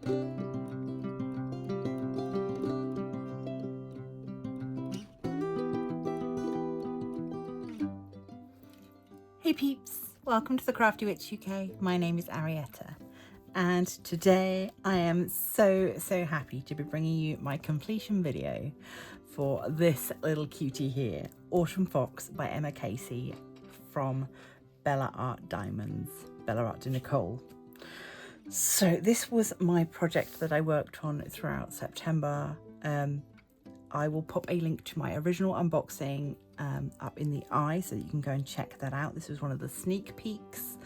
Hey peeps, welcome to the Crafty Witch UK. My name is Arietta, and today I am so happy to be bringing you my completion video for this little cutie here, Autumn Fox by Emma Casey from Bella Art Diamonds, Bella Art de Nicole. So this was my project that I worked on throughout September. I will pop a link to my original unboxing up in the eye so that you can go and check that out. This was one of the sneak peeks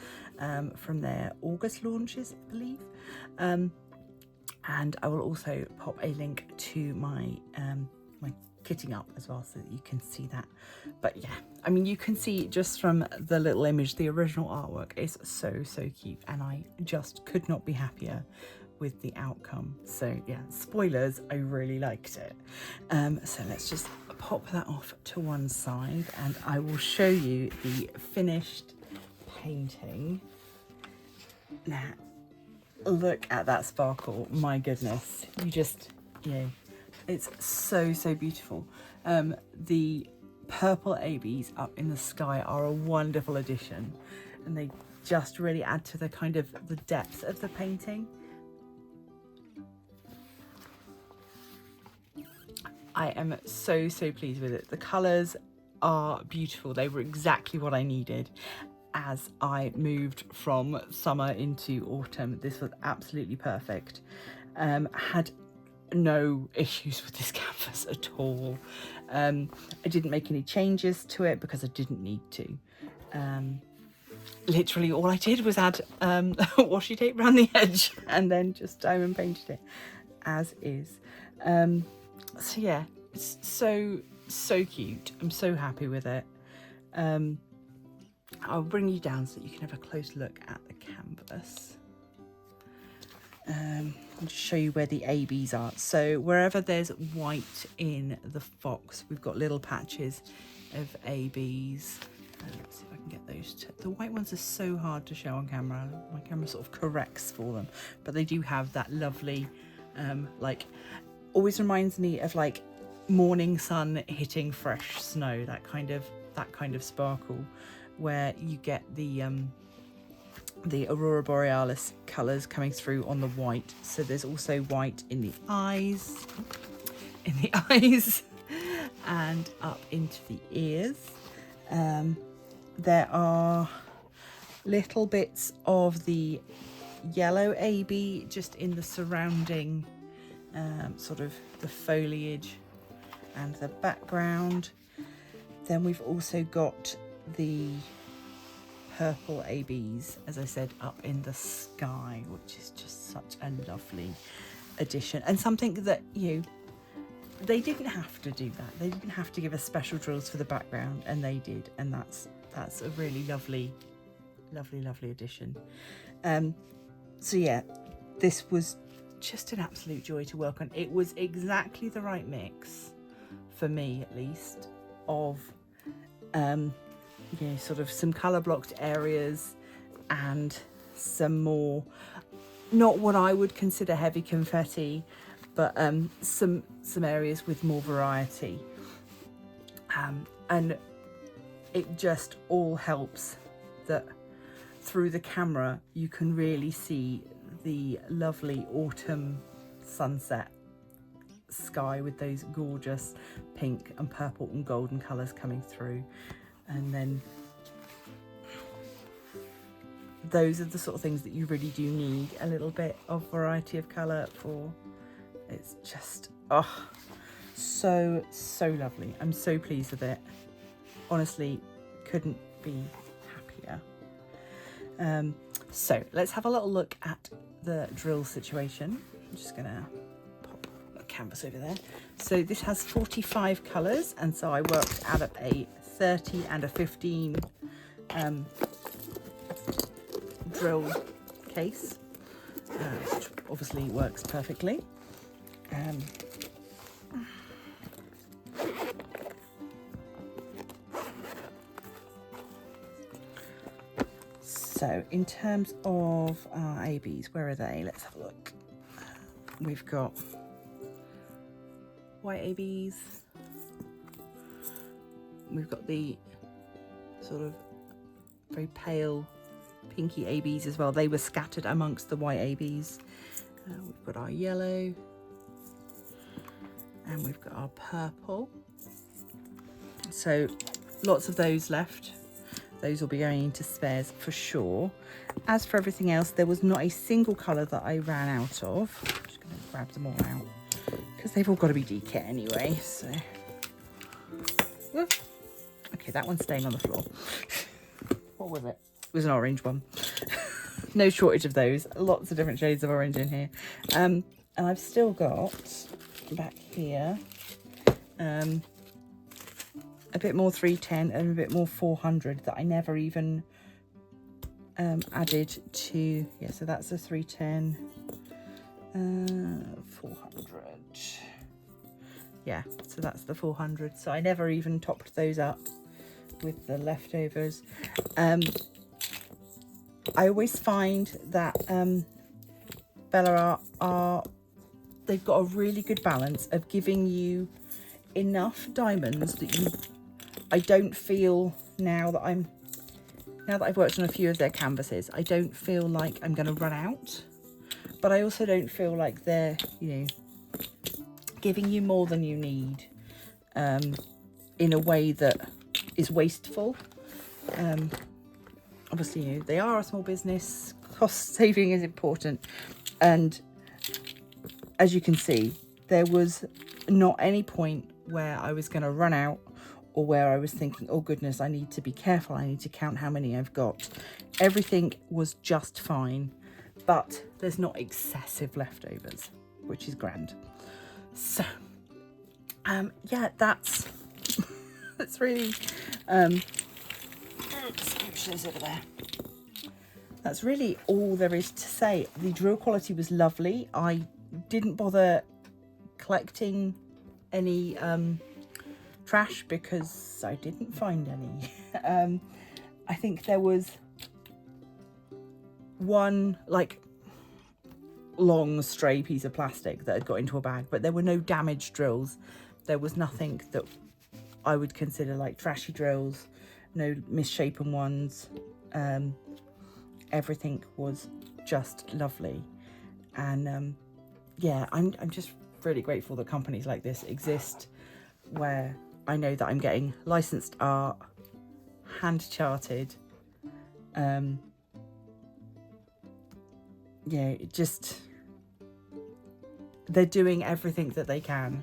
from their August launches, I believe. And I will also pop a link to my my kitting up as well so that you can see that. But yeah, I mean, you can see just from the little image, the original artwork is so cute, and I just could not be happier with the outcome. So yeah, spoilers, I really liked it. So let's just pop that off to one side and I will show you the finished painting. Now look at that sparkle, my goodness, you just, yeah, it's so beautiful. The purple ABs up in the sky are a wonderful addition, and they just really add to the kind of the depth of the painting. I am so pleased with it. The colours are beautiful. They were exactly what I needed as I moved from summer into autumn. This was absolutely perfect. Had no issues with this canvas at all. I didn't make any changes to it because I didn't need to. Literally all I did was add washi tape around the edge and then just diamond painted it as is. So yeah, it's so cute. I'm so happy with it. I'll bring you down so that you can have a close look at the canvas. I'll just show you where the ABs are. So wherever there's white in the fox, we've got little patches of ABs. Let's see if I can get those to, the white ones are so hard to show on camera. My camera sort of corrects for them, but they do have that lovely like, always reminds me of like morning sun hitting fresh snow, that kind of sparkle, where you get the aurora borealis colors coming through on the white. So there's also white in the eyes, and up into the ears. There are little bits of the yellow AB just in the surrounding sort of the foliage and the background. Then we've also got the purple ABs, as I said, up in the sky, which is just such a lovely addition, and something that, you know, they didn't have to do that. They didn't have to give us special drills for the background, and they did, and that's a really lovely addition. So yeah, this was just an absolute joy to work on. It was exactly the right mix for me, at least, of you know, sort of some color blocked areas and some more, not what I would consider heavy confetti, but some areas with more variety, and it just all helps that through the camera you can really see the lovely autumn sunset sky with those gorgeous pink and purple and golden colours coming through, and then those are the sort of things that you really do need a little bit of variety of colour for. It's just, oh, so lovely. I'm so pleased with it. Honestly, couldn't be happier. So let's have a little look at the drill situation. I'm just gonna pop the canvas over there. So this has 45 colours, and so I worked out of a 30 and a 15 drill case, which obviously works perfectly. So So in terms of our ABs, where are they? Let's have a look. We've got white ABs. We've got the sort of very pale pinky ABs as well. They were scattered amongst the white ABs. We've got our yellow. And we've got our purple. So lots of those left. Those will be going into spares for sure. As for everything else, there was not a single colour that I ran out of. I'm just going to grab them all out because they've all got to be DK anyway. So, okay, that one's staying on the floor. What was it? It was an orange one. No shortage of those. Lots of different shades of orange in here. And I've still got back here a bit more 310 and a bit more 400 that I never even added to. Yeah, so that's a 310, 400. Yeah, so that's the 400. So I never even topped those up with the leftovers. I always find that Bella Art, they've got a really good balance of giving you enough diamonds that I don't feel now that I've worked on a few of their canvases, I don't feel like I'm going to run out, but I also don't feel like they're, giving you more than you need in a way that is wasteful. Obviously, they are a small business, cost saving is important, and as you can see, there was not any point where I was going to run out or where I was thinking, oh goodness, I need to be careful, I need to count how many I've got. Everything was just fine, but there's not excessive leftovers, which is grand. So, yeah, that's really, scooch those over there. That's really all there is to say. The drill quality was lovely. I didn't bother collecting any trash because I didn't find any. I think there was one like long stray piece of plastic that had got into a bag, but there were no damaged drills. There was nothing that I would consider like trashy drills, no misshapen ones. Everything was just lovely, and yeah, I'm just really grateful that companies like this exist, where I know that I'm getting licensed art, hand charted. Yeah, they're doing everything that they can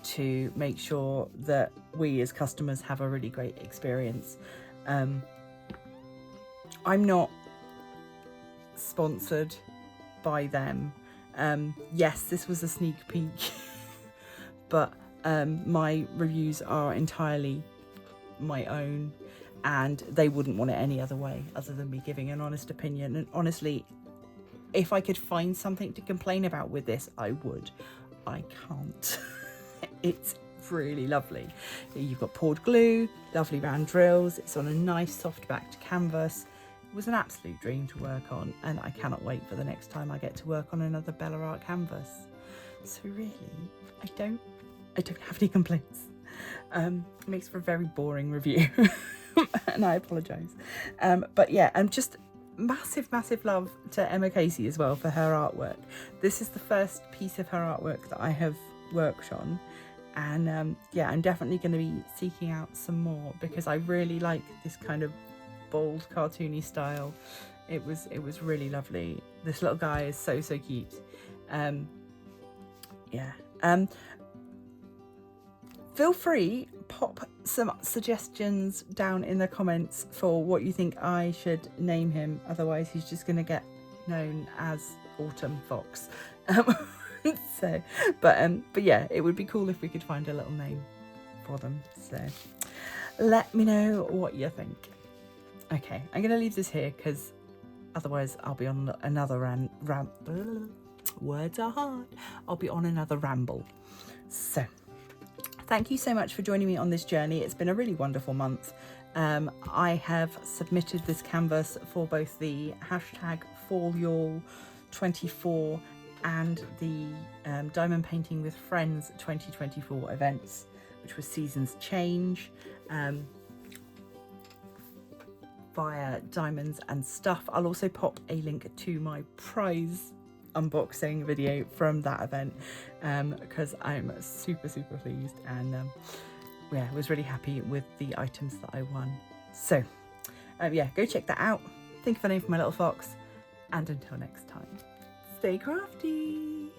to make sure that we as customers have a really great experience. I'm not sponsored by them. Yes, this was a sneak peek, but my reviews are entirely my own, and they wouldn't want it any other way other than me giving an honest opinion. And honestly, if I could find something to complain about with this, I would. I can't. It's really lovely. You've got poured glue, lovely round drills. It's on a nice soft backed canvas. It was an absolute dream to work on, and I cannot wait for the next time I get to work on another Bella Art canvas. So really, I don't have any complaints. It makes for a very boring review, and I apologise. But yeah, I'm just massive love to Emma Casey as well for her artwork. This is the first piece of her artwork that I have worked on, and yeah, I'm definitely going to be seeking out some more because I really like this kind of bold cartoony style. It was really lovely. This little guy is so cute. Yeah, feel free, pop some suggestions down in the comments for what you think I should name him. Otherwise he's just going to get known as Autumn Fox. So, but yeah, it would be cool if we could find a little name for them. So let me know what you think. Okay, I'm going to leave this here because otherwise I'll be on another words are hard. I'll be on another ramble. So thank you so much for joining me on this journey. It's been a really wonderful month. I have submitted this canvas for both the hashtag FallYall24 and the Diamond Painting with Friends 2024 events, which was Seasons Change, via Diamonds and Stuff. I'll also pop a link to my prize unboxing video from that event, because I'm super pleased, and yeah, was really happy with the items that I won. So yeah, go check that out. Think of a name for my little fox, and until next time, stay crafty.